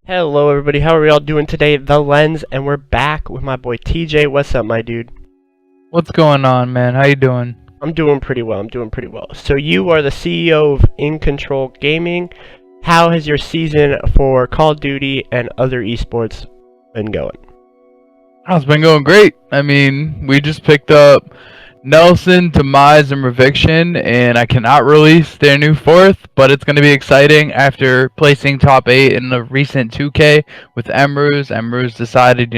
Hello everybody, how are we all doing today? The Lens, and we're back with my boy TJ. What's up, my dude? What's going on, man? How you doing? I'm doing pretty well. So you are the CEO of Incontrol Gaming. How has your season for Call of Duty and other esports been going? Oh, it's been going great. I mean, we just picked up Nelson, Demise, and Reviction, and I cannot release their new fourth, but it's going to be exciting after placing top 8 in the recent 2K with Emruz. Emruz decided,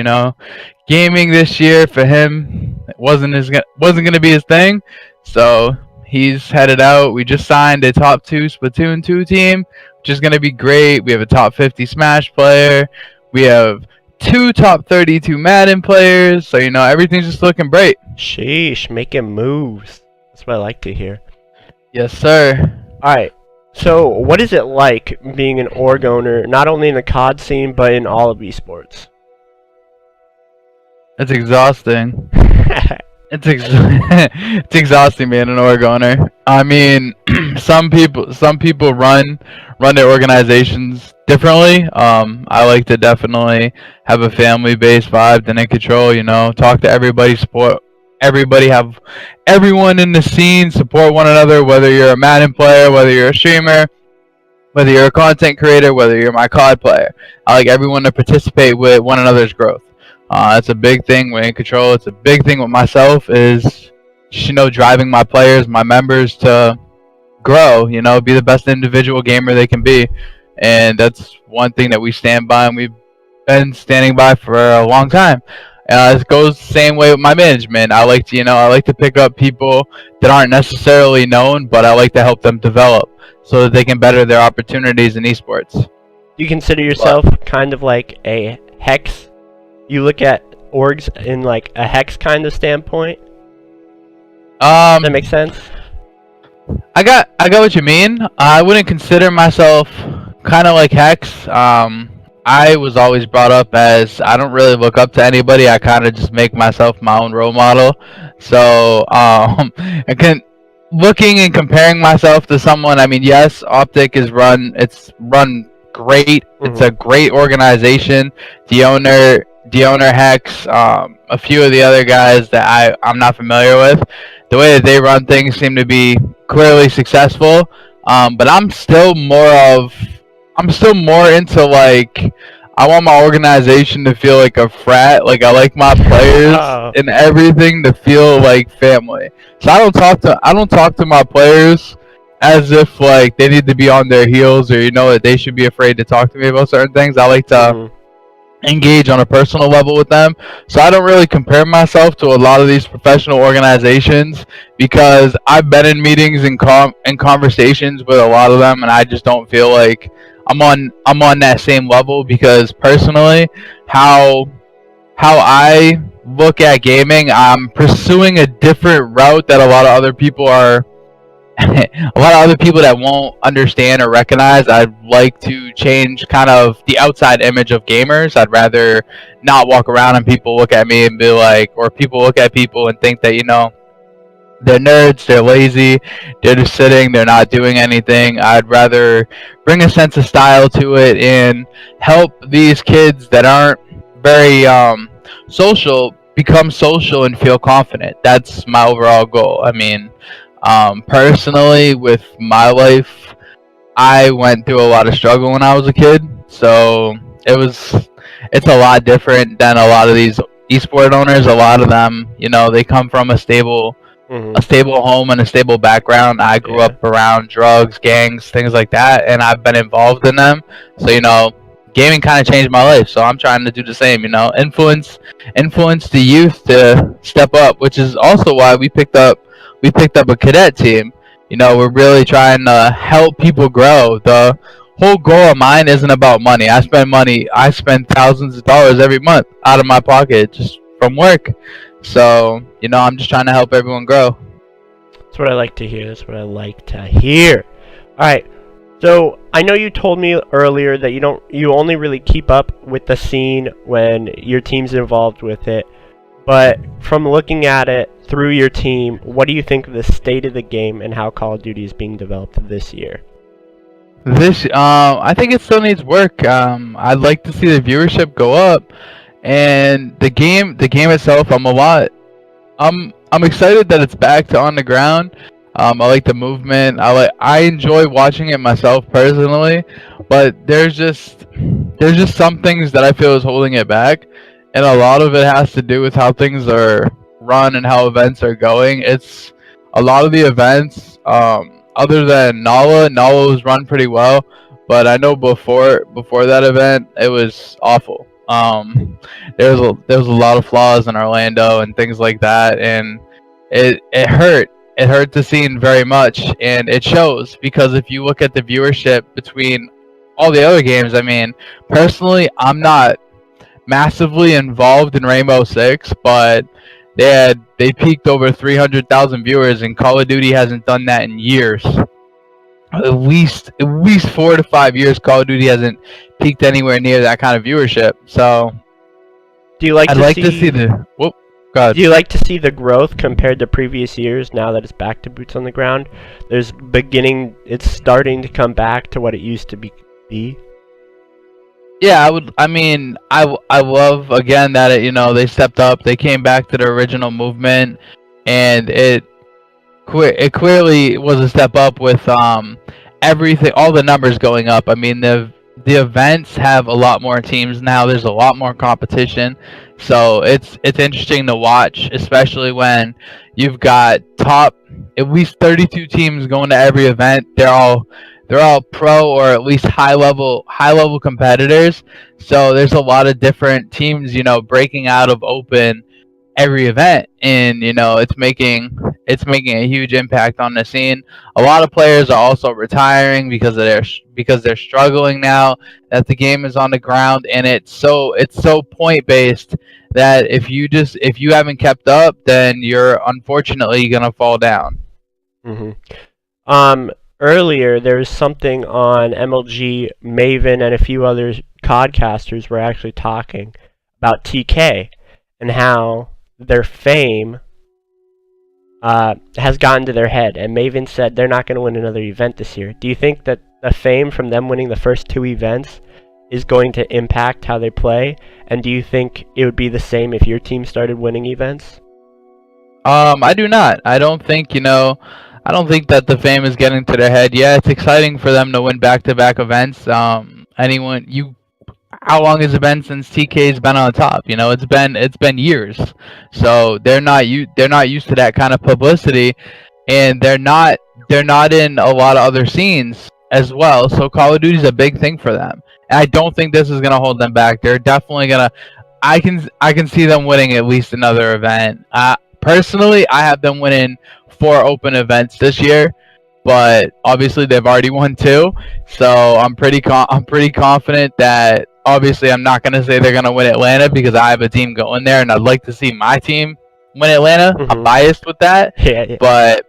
gaming this year for him wasn't going to be his thing, so he's headed out. We just signed a top 2 Splatoon 2 team, which is going to be great. We have a top 50 Smash player. We have 2 top 32 Madden players, so everything's just looking great. Sheesh, making moves. That's what I like to hear. Yes, sir. Alright, so what is it like being an org owner, not only in the COD scene, but in all of esports? It's exhausting. It's exhausting being an org owner. I mean, some people run their organizations differently. I like to definitely have a family-based vibe, and in control. Talk to everybody, support everybody, have everyone in the scene support one another. Whether you're a Madden player, whether you're a streamer, whether you're a content creator, whether you're my COD player, I like everyone to participate with one another's growth. It's a big thing with Incontrol. It's a big thing with myself is driving my players, my members to grow, be the best individual gamer they can be. And that's one thing that we stand by, and we've been standing by for a long time. It goes the same way with my management. I like to pick up people that aren't necessarily known, but I like to help them develop so that they can better their opportunities in esports. You consider yourself kind of like a hex? You look at orgs in like a hex kind of standpoint? Does that make sense? I got what you mean. I wouldn't consider myself kind of like Hex. I was always brought up as I don't really look up to anybody. I kind of just make myself my own role model. So looking and comparing myself to someone. I mean, yes, Optic is run. It's run great. It's a great organization. The owner Hex, a few of the other guys that I'm not familiar with. The way that they run things seem to be clearly successful, but I'm still more into like I want my organization to feel like a frat. Like I like my players and everything to feel like family. So I don't talk to my players as if like they need to be on their heels or that they should be afraid to talk to me about certain things. I like to engage on a personal level with them, so I don't really compare myself to a lot of these professional organizations because I've been in meetings and conversations with a lot of them, and I just don't feel like I'm on that same level because personally, how I look at gaming, I'm pursuing a different route that a lot of other people are. A lot of other people that won't understand or recognize. I'd like to change kind of the outside image of gamers. I'd rather not walk around and people look at me and be like, or people look at people and think that they're nerds, they're lazy, they're just sitting, they're not doing anything. I'd rather bring a sense of style to it and help these kids that aren't very social become social and feel confident. That's my overall goal. I mean, personally, with my life, I went through a lot of struggle when I was a kid, so it's a lot different than a lot of these esport owners. A lot of them, they come from a stable home and a stable background. I grew up around drugs, gangs, things like that, and I've been involved in them. So gaming kind of changed my life. So I'm trying to do the same. Influence the youth to step up, which is also why we picked up a cadet team. We're really trying to help people grow. The whole goal of mine isn't about money. I spend thousands of dollars every month out of my pocket just from work. So, I'm just trying to help everyone grow. That's what I like to hear. Alright, so I know you told me earlier that you only really keep up with the scene when your team's involved with it. But from looking at it through your team, what do you think of the state of the game and how Call of Duty is being developed this year? I think it still needs work. I'd like to see the viewership go up, and the game itself. I'm excited that it's back to on the ground. I like the movement. I enjoy watching it myself personally, but there's just some things that I feel is holding it back, and a lot of it has to do with how things are run and how events are going. It's a lot of the events, other than Nala was run pretty well, but I know before that event it was awful. There was a lot of flaws in Orlando and things like that, and it hurt. It hurt the scene very much, and it shows because if you look at the viewership between all the other games, I mean, personally, I'm not massively involved in Rainbow Six, but they peaked over 300,000 viewers, and Call of Duty hasn't done that in years. At least 4 to 5 years, Call of Duty hasn't peaked anywhere near that kind of viewership. So Do you like I'd to like see? to see the. Whoop, God. Do you like to see the growth compared to previous years now that it's back to boots on the ground? It's starting to come back to what it used to be. Yeah, I would. I mean, I love again that they stepped up. They came back to the original movement, and it clearly was a step up with everything, all the numbers going up. I mean, the events have a lot more teams now. There's a lot more competition, so it's interesting to watch, especially when you've got top at least 32 teams going to every event. They're all pro or at least high level competitors. So there's a lot of different teams, breaking out of open every event, and it's making a huge impact on the scene. A lot of players are also retiring because they're struggling now that the game is on the ground, and it's so point based that if you haven't kept up, then you're unfortunately gonna fall down. hmm Earlier, there was something on MLG, Maven, and a few other podcasters were actually talking about TK and how their fame has gotten to their head. And Maven said they're not going to win another event this year. Do you think that the fame from them winning the first two events is going to impact how they play? And do you think it would be the same if your team started winning events? I do not. I don't think that the fame is getting to their head. Yeah, it's exciting for them to win back-to-back events. How long has it been since TK's been on top? It's been years. So they're not used to that kind of publicity, and they're not in a lot of other scenes as well. So Call of Duty is a big thing for them. And I don't think this is gonna hold them back. They're definitely gonna. I can see them winning at least another event. Personally, I have them winning 4 open events this year, but obviously they've already won 2. So I'm pretty confident that obviously I'm not gonna say they're gonna win Atlanta because I have a team going there, and I'd like to see my team win Atlanta. I'm biased with that, Yeah. but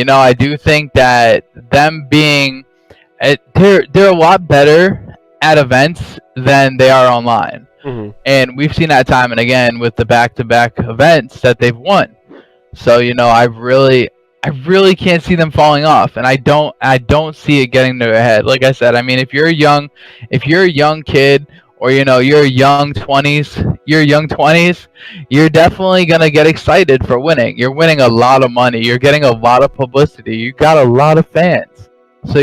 I do think that them being they're a lot better at events than they are online. hmm And we've seen that time and again with the back-to-back events that they've won. So I really can't see them falling off, and I don't see it getting to their head. Like I said, I mean, if you're a young kid, or you're young 20s, you're definitely gonna get excited for winning. You're winning a lot of money. You're getting a lot of publicity. You got a lot of fans. So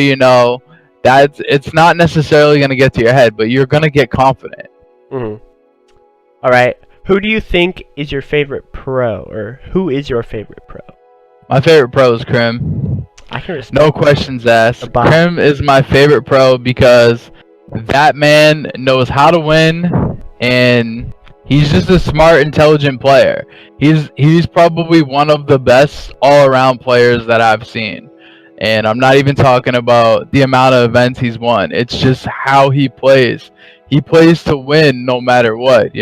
it's not necessarily gonna get to your head, but you're gonna get confident. hmm All right. Who do you think is your favorite pro, or who is your favorite pro? My favorite pro is Krim. I can respect No questions asked. Bye. Krim is my favorite pro because that man knows how to win, and he's just a smart, intelligent player. He's probably one of the best all-around players that I've seen. And I'm not even talking about the amount of events he's won. It's just how he plays. He plays to win no matter what,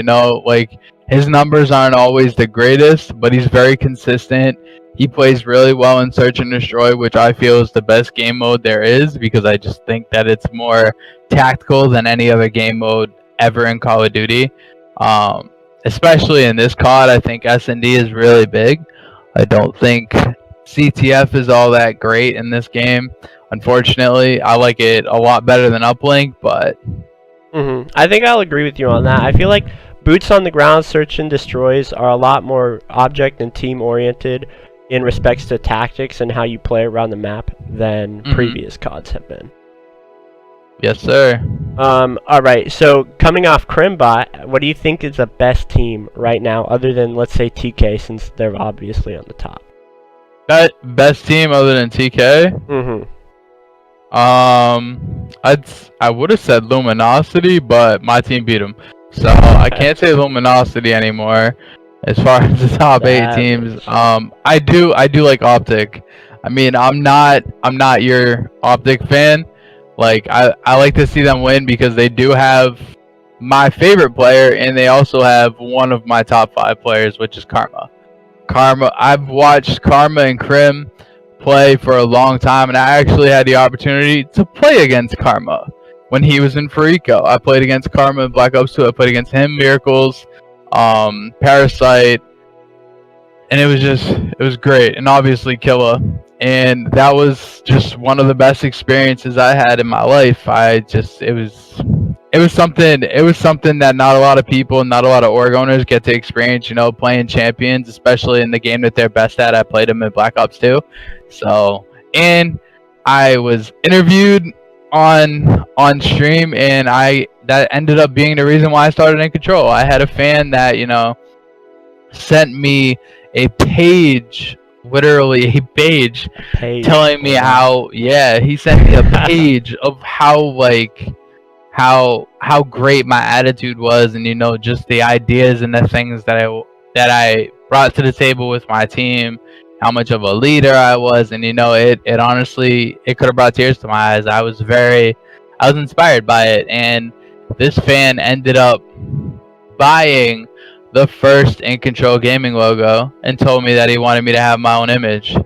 like his numbers aren't always the greatest, but he's very consistent. He plays really well in Search and Destroy, which I feel is the best game mode there is, because I just think that it's more tactical than any other game mode ever in Call of Duty. Especially in this COD, I think S&D is really big. I don't think CTF is all that great in this game. Unfortunately, I like it a lot better than uplink, but I think I'll agree with you on that. I feel like boots on the ground search and destroys are a lot more object and team oriented in respects to tactics and how you play around the map than previous CODs have been. Yes, sir. Alright, so coming off Crimbot, what do you think is the best team right now, other than, let's say, TK, since they're obviously on the top? Best team other than TK? I would have said Luminosity, but my team beat them. So I can't say Luminosity anymore as far as the top 8 teams. I do like Optic. I mean, I'm not your Optic fan. Like, I like to see them win because they do have my favorite player, and they also have one of my top 5 players, which is Karma. I've watched Karma and Crim play for a long time, and I actually had the opportunity to play against Karma when he was in Farico. I played against Karma in Black Ops 2. I played against him, Miracles, Parasite, and it was great. And obviously Killa. And that was just one of the best experiences I had in my life. It was something that not a lot of people, not a lot of org owners get to experience, playing champions, especially in the game that they're best at. I played them in Black Ops 2. So, and I was interviewed on stream, and that ended up being the reason why I started Incontrol. I had a fan that, sent me a page, literally a page telling me how, he sent me a page of how great my attitude was, and just the ideas and the things that I brought to the table with my team, how much of a leader I was, and it honestly, it could have brought tears to my eyes. I was inspired by it, and this fan ended up buying the first Incontrol gaming logo and told me that he wanted me to have my own image.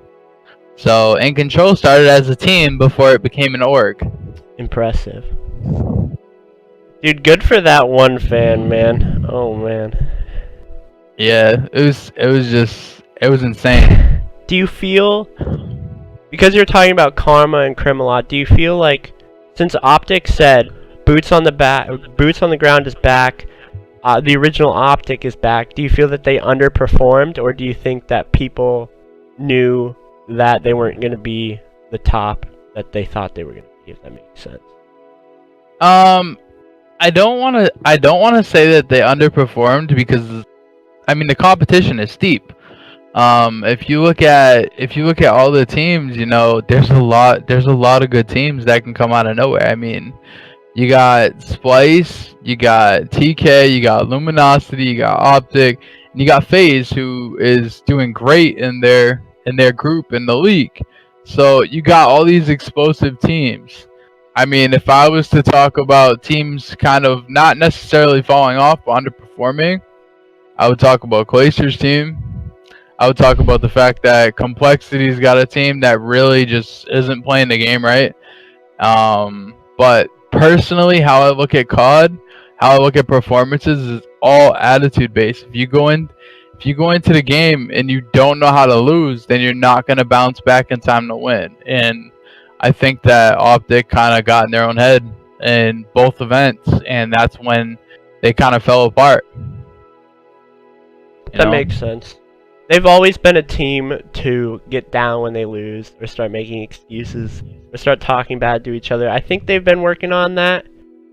So Incontrol started as a team before it became an org. Impressive. Dude, good for that one fan, man. Oh, man. Yeah, it was insane. Do you feel, because you're talking about Karma and Crim a lot, do you feel like, since Optic said boots on the ground is back, the original Optic is back, do you feel that they underperformed, or do you think that people knew that they weren't going to be the top that they thought they were going to be, if that makes sense? I don't want to say that they underperformed, because I mean the competition is steep. If you look at all the teams, there's a lot of good teams that can come out of nowhere. I mean, you got Splice, you got TK, you got Luminosity, you got Optic, and you got FaZe, who is doing great in their group in the league. So you got all these explosive teams. I mean, if I was to talk about teams kind of not necessarily falling off but underperforming, I would talk about Glacier's team. I would talk about the fact that Complexity's got a team that really just isn't playing the game right. But personally, how I look at COD, how I look at performances is all attitude based. If you go into the game and you don't know how to lose, then you're not going to bounce back in time to win. And I think that Optic kind of got in their own head in both events, and that's when they kind of fell apart. That makes sense. They've always been a team to get down when they lose, or start making excuses, or start talking bad to each other. I think they've been working on that,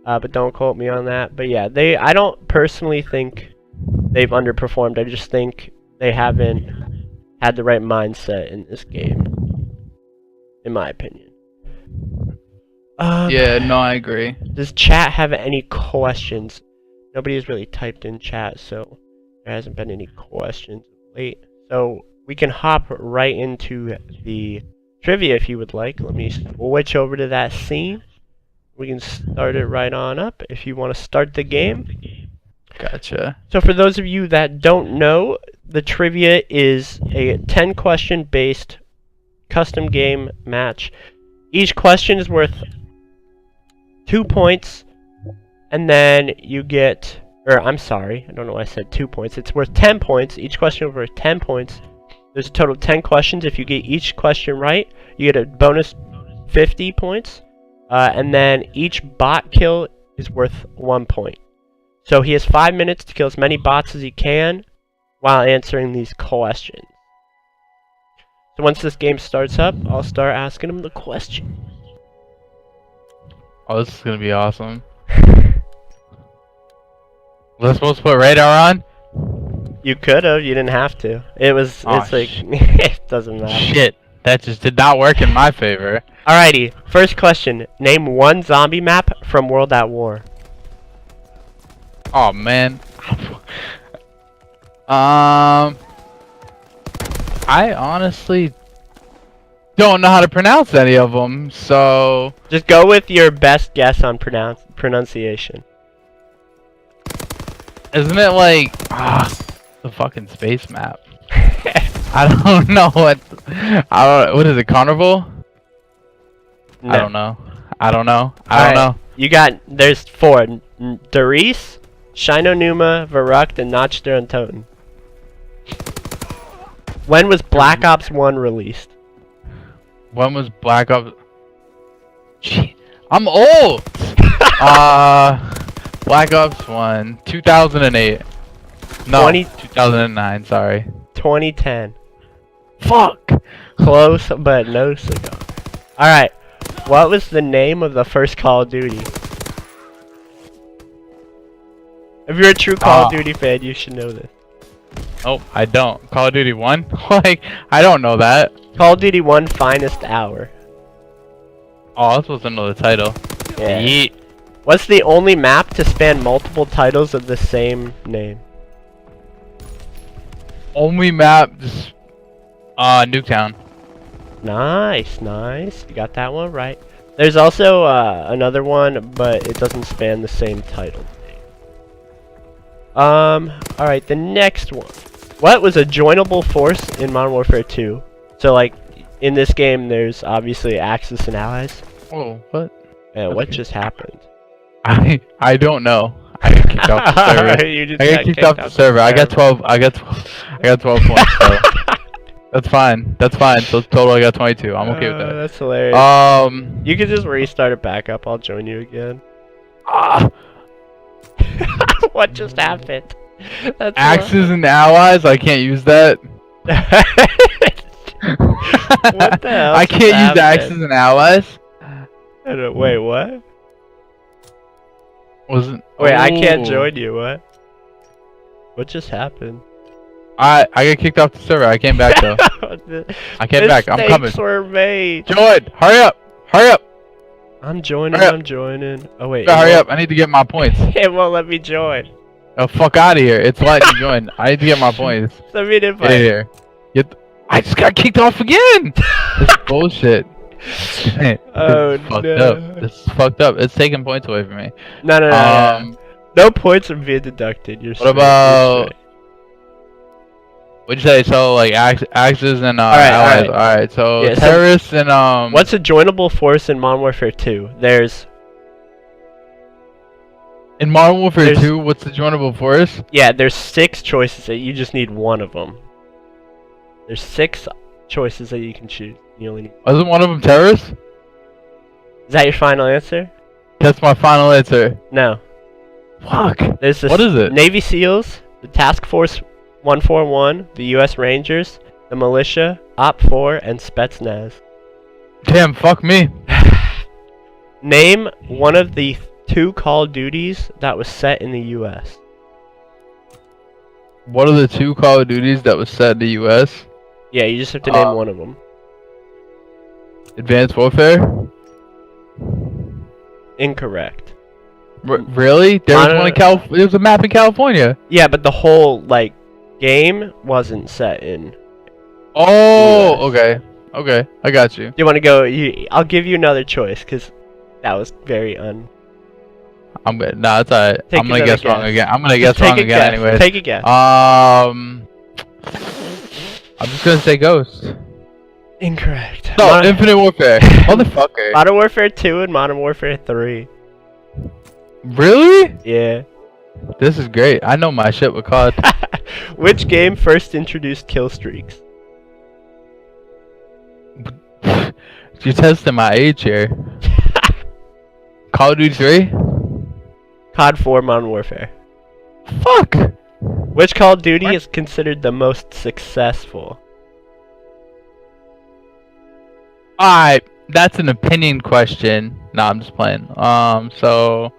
but don't quote me on that. But yeah, I don't personally think they've underperformed. I just think they haven't had the right mindset in this game, in my opinion. Yeah, no, I agree. Does chat have any questions? Nobody has really typed in chat, so there hasn't been any questions late. So we can hop right into the trivia if you would like. Let me switch over to that scene. We can start it right on up if you want to start the game. Gotcha. So for those of you that don't know, the trivia is a 10-question based custom game match. Each question is worth 2 points, and then you get, or I'm sorry, I don't know why I said 2 points. It's worth 10 points. Each question is worth 10 points, There's a total of 10 questions. If you get each question right, you get a bonus 50 points. And then each bot kill is worth 1 point. So he has 5 minutes to kill as many bots as he can while answering these questions. So once this game starts up, I'll start asking him the question. Oh, this is gonna be awesome. Was I supposed to put radar on? You could have. You didn't have to. It was. Oh, it's like it doesn't matter. Shit, that just did not work in my favor. Alrighty. First question. Name one zombie map from World at War. Oh man. I honestly don't know how to pronounce any of them, so Just go with your best guess on pronunciation. isn't it like the fucking space map? I don't know what. What is it? Carnival? No. I don't know. I don't know. I don't know. You got. There's 4. Darice, Shinonuma, Verrucht, and Nachder and Toten. When was Black Ops 1 released? When was Black Ops? Gee, I'm old. Black Ops 1, 2008. No, 2009. Sorry. 2010. Fuck. Close, but no cigar. Alright. What was the name of the first Call of Duty? If you're a true Call of Duty fan, you should know this. Oh, I don't. Call of Duty 1? Like, I don't know that. Call of Duty 1 Finest Hour. Oh, I was supposed to know the title. Yeah. Yeet. What's the only map to span multiple titles of the same name? Only map, just, Nuketown. Nice, nice. You got that one right. There's also another one, but it doesn't span the same title. Alright, the next one. What was a joinable force in Modern Warfare 2? So, like, in this game, there's obviously Axis and Allies. Oh, what? Yeah, what just happened? I don't know. I got kicked off the server. You just I got kicked off the server. I got 12. I got 12 points. So that's fine. That's fine. So total, I got 22. I'm okay with that. That's hilarious. You can just restart it back up. I'll join you again. What just happened? That's Axis and Allies. I can't use that. What the hell? I can't use Axis and Allies. Wait, what? Wasn't. Wait, I can't join you. What? What just happened? I got kicked off the server. I came back though. I came back. I'm coming. Mistakes were made. Join. Hurry up. Hurry up. I'm joining. I'm joining. Oh wait. Hurry up. I need to get my points. It won't let me join. Oh, fuck out of here. It's letting me join. I need to get my points. Send me an invite. Get here. I just got kicked off again. This is bullshit. Oh fucked no. up. This is fucked up. It's taking points away from me. No. No points are being deducted. You're what about? What'd you say? So like Axis and Allies. Alright. So yeah, terrorists and What's a joinable force in Modern Warfare 2? In Modern Warfare 2, what's the joinable force? Yeah, there's 6 choices that you just need one of them. There's 6 choices that you can choose. You only need. Wasn't one of them terrorists? Is that your final answer? That's my final answer. No. Fuck. There's what is it? Navy SEALs, the Task Force 141, the U.S. Rangers, the Militia, Op 4, and Spetsnaz. Damn, fuck me. Name one of the 2 Call of Duties that was set in the U.S. What are the 2 Call of Duties that was set in the U.S.? Yeah, you just have to name one of them. Advanced Warfare? Incorrect. Really? There was one in There was a map in California. Yeah, but the whole game wasn't set in. Oh, okay. Okay, I got you. Do you want to go? I'll give you another choice because that was very I'm good. Nah, it's alright. I'm gonna guess wrong again. I'm gonna guess wrong again anyway. Take a guess. I'm just gonna say Ghost. Incorrect. No, Infinite Warfare. Motherfucker. Modern Warfare 2 and Modern Warfare 3. Really? Yeah. This is great. I know my shit with COD. Which game first introduced kill streaks? You're testing my age here. Call of Duty 3? COD 4 Modern Warfare. Fuck! Which Call of Duty is considered the most successful? Alright, that's an opinion question. Nah, I'm just playing. So...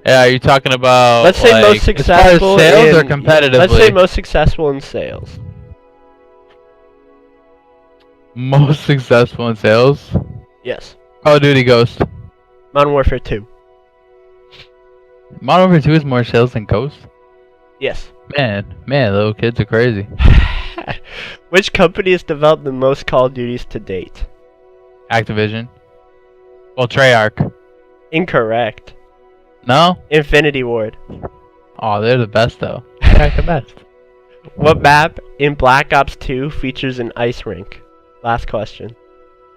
Yeah, are you talking about, let's say like, most successful as far as sales or in, competitively? let's say most successful in sales. Most successful in sales? Yes. Call of Duty Ghost. Modern Warfare 2. Modern Warfare 2 is more sales than Ghost? Yes. Man, little kids are crazy. Which company has developed the most Call of Duties to date? Activision. Well, Treyarch. Incorrect. No? Infinity Ward. Oh, they're the best though. They're the best. What map in Black Ops 2 features an ice rink? Last question.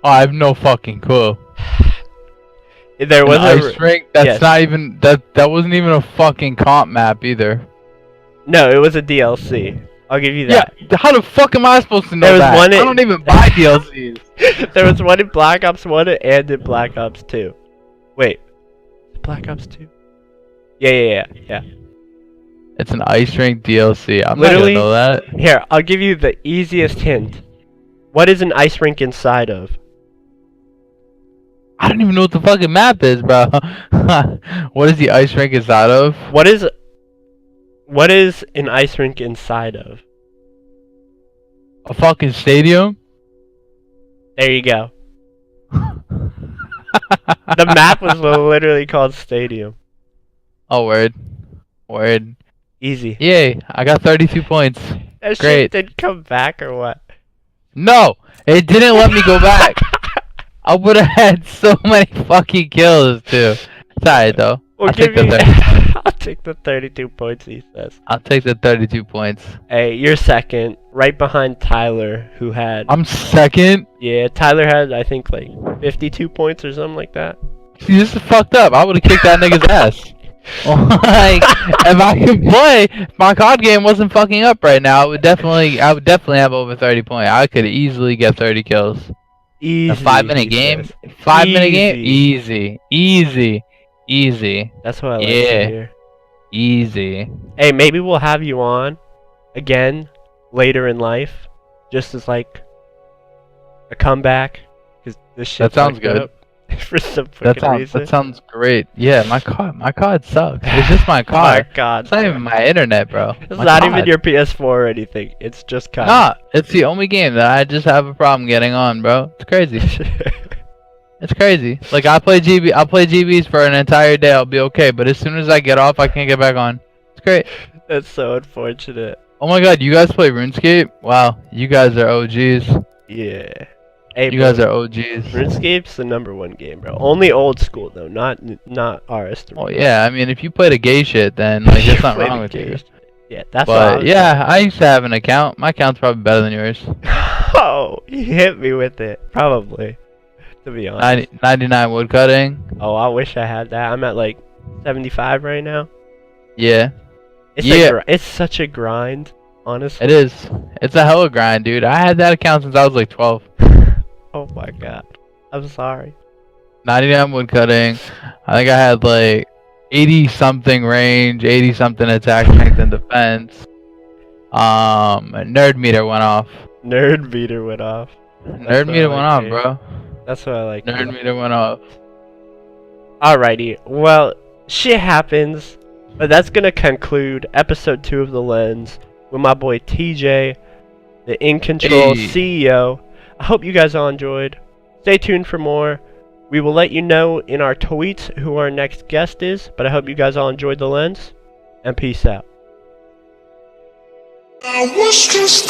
Oh, I have no fucking clue. There was an ice rink? That's not even that wasn't even a fucking comp map either. No, it was a DLC. I'll give you that. Yeah, how the fuck am I supposed to know there was that? One I don't even buy DLCs. There was one in Black Ops 1 and in Black Ops 2. Wait. Black Ops 2? Yeah. It's an ice rink DLC. I'm Literally, not gonna know that. Here, I'll give you the easiest hint. What is an ice rink inside of? I don't even know what the fucking map is, bro. What is the ice rink inside of? What is an ice rink inside of? A fucking stadium? There you go. The map was literally called Stadium. Oh, word. Easy. Yay, I got 32 points. That Great. shit didn't come back or what? No, it didn't let me go back. I would have had so many fucking kills too. It's alright though. We'll I'll take the 30. I'll take the 32 points, he says. I'll take the 32 points. Hey, you're second, right behind Tyler, who had... I'm second? Yeah, Tyler had, I think, like, 52 points or something like that. See, this is fucked up. I would have kicked that nigga's ass. Like, if I could play, if my COD game wasn't fucking up right now, I would definitely have over 30 points. I could easily get 30 kills. Easy. A 5-minute game? Says. 5-minute game? Easy. That's what I like to hear. Easy. Hey, maybe we'll have you on again later in life, just as like a comeback. Cause this shit. That sounds good. For some fucking reason. That sounds great. Yeah, my COD sucks. It's just my COD. My God. It's not even my internet, bro. It's not even your PS4 or anything. It's just COD. Nah, it's the only game that I just have a problem getting on, bro. It's crazy. It's crazy. Like I'll play GBs for an entire day. I'll be okay. But as soon as I get off, I can't get back on. It's great. That's so unfortunate. Oh my God, you guys play RuneScape? Wow, you guys are OGs. Yeah. Hey, you guys are OGs. RuneScape's the #1 game, bro. Only old school though, not RS3. Oh yeah, I mean if you play the gay shit, then like there's nothing wrong with you. Yeah, that's. But yeah, I used to have an account. My account's probably better than yours. Oh, you hit me with it. Probably. To be honest. 99 woodcutting. Oh, I wish I had that. I'm at like 75 right now. Yeah. It's such a grind, honestly. It is. It's a hella grind, dude. I had that account since I was like 12. Oh my God. I'm sorry. 99 woodcutting. I think I had like 80 something range, 80 something attack, strength, and defense. Nerd meter went off. Nerd meter went off. Nerd meter went off, bro. That's what I like. Nerd meter went off. Alrighty. Well, shit happens. But that's gonna conclude episode 2 of The Lens with my boy TJ, the Incontrol CEO. I hope you guys all enjoyed. Stay tuned for more. We will let you know in our tweets who our next guest is. But I hope you guys all enjoyed The Lens. And peace out. I was just